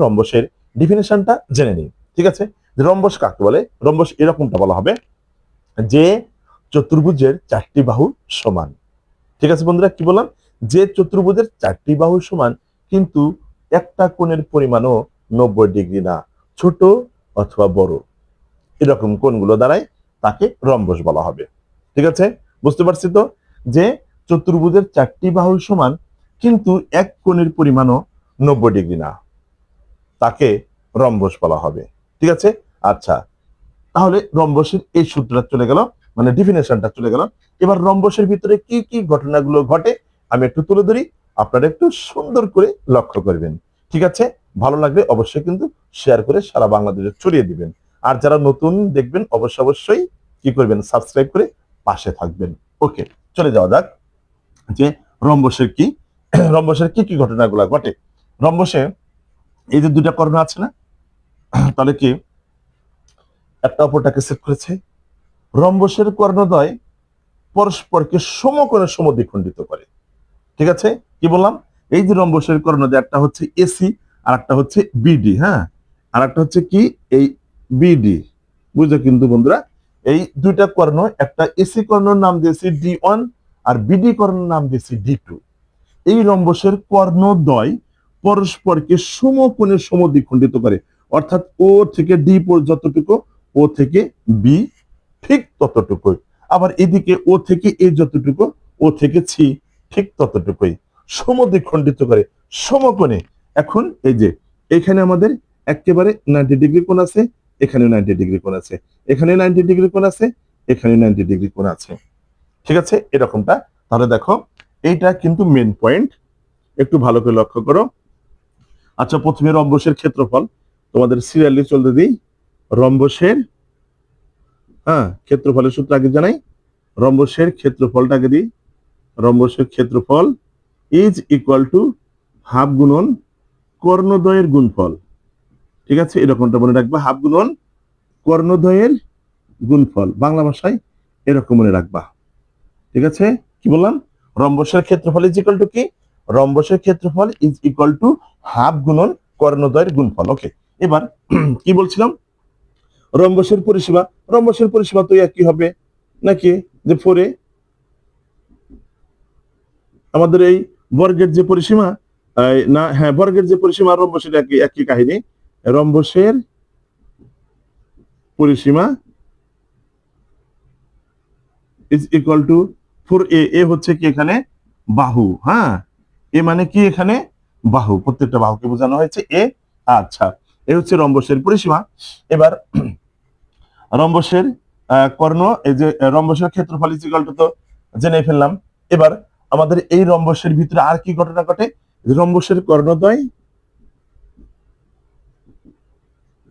রম্বসের ডিফিনিশনটা জেনে নিই। ঠিক আছে, যে রম্বস কাকে বলে? রম্বস এরকমটা বলা হবে যে চতুর্ভুজের চারটি বাহু সমান। ঠিক আছে বন্ধুরা, কি বললাম? যে চতুর্ভুজের চারটি বাহু সমান কিন্তু একটা কোণের পরিমাণও 90 ডিগ্রি না, ছোট অথবা বড়, এরকম কোণগুলো দ্বারাই তাকে রম্বস বলা হবে। ঠিক আছে, বুঝতে পারছি তো? যে চতুর্ভুজের চারটি বাহু সমান কিন্তু এক কোণের পরিমাণও 90 ডিগ্রি না, তাকে রম্বস বলা হবে। ঠিক আছে, আচ্ছা, তাহলে রম্বসের এই সূত্রটা চলে গেল, মানে ডিফিনেশনটা চলে গেল। এবার রম্বসের ভিতরে কি কি ঘটনাগুলো ঘটে আমি একটু তুলে ধরি, আপনারা একটু সুন্দর করে লক্ষ্য করবেন। ঠিক আছে, ভালো লাগলে অবশ্যই কিন্তু শেয়ার করে সারা বাংলাদেশে ছড়িয়ে দিবেন। আর যারা নতুন দেখবেন অবশ্যই কি করবেন, সাবস্ক্রাইব করে পাশে থাকবেন। ওকে, চলে যাওয়া যাক যে রম্বসের কি রম্বসের কি কি ঘটনাগুলো ঘটে। রম্বসে এই যে দুইটা কর্ণ আছে না, তাহলে কি একটা অপরটাকে সেট করেছে। রম্বসের কর্ণদ্বয় পরস্পরকে সমকোণে সমদ্বিখণ্ডিত করে। ঠিক আছে, কি বললাম? এই যে রম্বসের কর্ণদ্বয়, একটা হচ্ছে এসি আর একটা হচ্ছে বিডি। হ্যাঁ, আর একটা হচ্ছে কি এই বিডি, বুঝলো কিন্তু বন্ধুরা? এই দুইটা কর্ণ, একটা এসি কর্ণর নাম দিয়েছি D1 আর বিডি কর্ণর নাম দিয়েছি D2। এই রম্বসের কর্ণদ্বয় পরস্পরকে সমকোণে সমদ্বিখণ্ডিত করে, অর্থাৎ ও থেকে ডি যতটুকু, ও থেকে বি ঠিক ততটুকুই। আবার এদিকে ও থেকে এ যতটুকু, ও থেকে সি ঠিক ততটুকুই সমদ্বিখণ্ডিত করে সমকোণে। এখন এই যে এখানে আমাদের একেবারে 90 ডিগ্রি কোণ আছে, এখানে 90 ডিগ্রি কোণ আছে, এখানে 90 ডিগ্রি কোণ আছে, এখানে 90 ডিগ্রি কোণ আছে। ঠিক আছে, এরকমটা। তাহলে দেখো, এইটা কিন্তু মেন পয়েন্ট, একটু ভালো করে লক্ষ্য করো। আচ্ছা, প্রথমে রম্বসের ক্ষেত্রফল তোমাদের সিরিয়ালি চলতে দিই। রম্বসের ক্ষেত্রফলের সূত্র আগে জানাই। রম্বসের ক্ষেত্রফলটা আগে দিই। রম্বসের ক্ষেত্রফল ইজ ইকুয়াল টু হাফ গুণন কর্ণদ্বয়ের গুণফল। ঠিক আছে, এরকমটা মনে রাখবা, হাফ গুণন কর্ণদ্বয়ের গুণফল, বাংলা ভাষায় এরকম মনে রাখবা। ঠিক আছে, কি বললাম? রম্বসের ক্ষেত্রফল ইজ ইকুয়াল টু কি? রম্বসের ক্ষেত্রফল ইজ ইকুয়াল টু হাফ গুণন কর্ণদ্বয়ের গুণফল। ওকে, এবার কি বলছিলাম? রম্বসের পরিসীমা, রম্বসের পরিসীমা তো একই হবে নাকি? যে 4a, আমাদের এই বর্গের যে পরিসীমা, না হ্যাঁ, বর্গের যে পরিসীমা রম্বসের একই একই কাহিনী। রম্বসের পরিসীমা ইজ ইকুয়াল টু 4a। এ হচ্ছে কি এখানে বাহু। হ্যাঁ, এ মানে কি এখানে বাহু, প্রত্যেকটা বাহুকে বোঝানো হয়েছে এ। আচ্ছা, এ হচ্ছে রম্বসের পরিসীমা। এবার রম্বসের কর্ণ, এই যে রম্বসের ক্ষেত্রফল ইজ ইকুয়াল টু তো জেনে ফেললাম। এবার আমাদের এই রম্বসের ভিতরে আর কি ঘটনা ঘটে? রম্বসের কর্ণদ্বয়,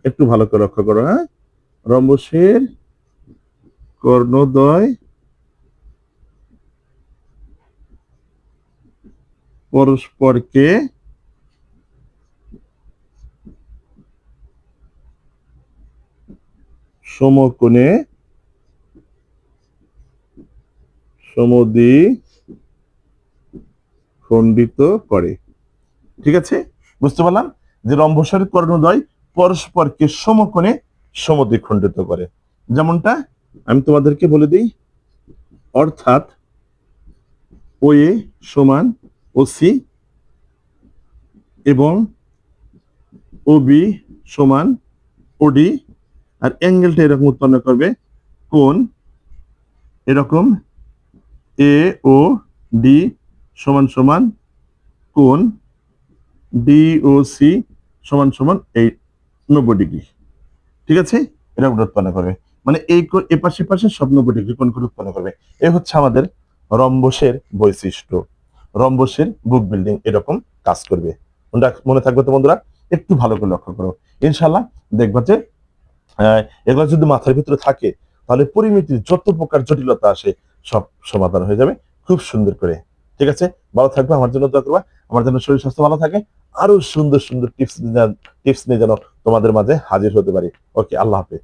একটু ভালো করে লক্ষ্য করো। হ্যাঁ, রম্বসের কর্ণদ্বয় পরস্পরকে সমকোণে সমদ্বিখণ্ডিত করে। ঠিক আছে, বুঝতে পারলাম যে রম্বসের কর্ণদ্বয় পরস্পরকে সমকোণে সমদ্বিখণ্ডিত করে। যেমনটা আমি তোমাদেরকে বলে দিই, অর্থাৎ ও এ সমান ও সি এবং ও বি সমান ওডি, আর অ্যাঙ্গেলটা এরকম উৎপন্ন করবে, কোণ এরকম এ ও ডি সমান সমান কোণ ডি ও সি সমান সমান এই 90 ডিগ্রি। ঠিক আছে, এরকম উৎপন্ন করবে, মানে এই এপাশে পাশে সব 90 ডিগ্রি কোণ করে উৎপন্ন করবে। এই হচ্ছে আমাদের রম্বসের বৈশিষ্ট্য। রম্বসের বুক বিল্ডিং এরকম কাজ করবে, মনে থাকবে তো বন্ধুরা? একটু ভালো করে লক্ষ্য করো, ইনশাল্লাহ দেখবা যে এগুলো যদি মাথার ভিতরে থাকে তাহলে পরিমিতির যত প্রকার জটিলতা আসে সব সমাধান হয়ে যাবে খুব সুন্দর করে। ঠিক আছে, ভালো থাকবে, আমার জন্য দোয়া করবা, আমার জন্য শরীর স্বাস্থ্য ভালো থাকে, আরো সুন্দর সুন্দর টিপস নিয়ে যেন তোমাদের মাঝে হাজির হতে পারি। ওকে, আল্লাহ হাফেজ।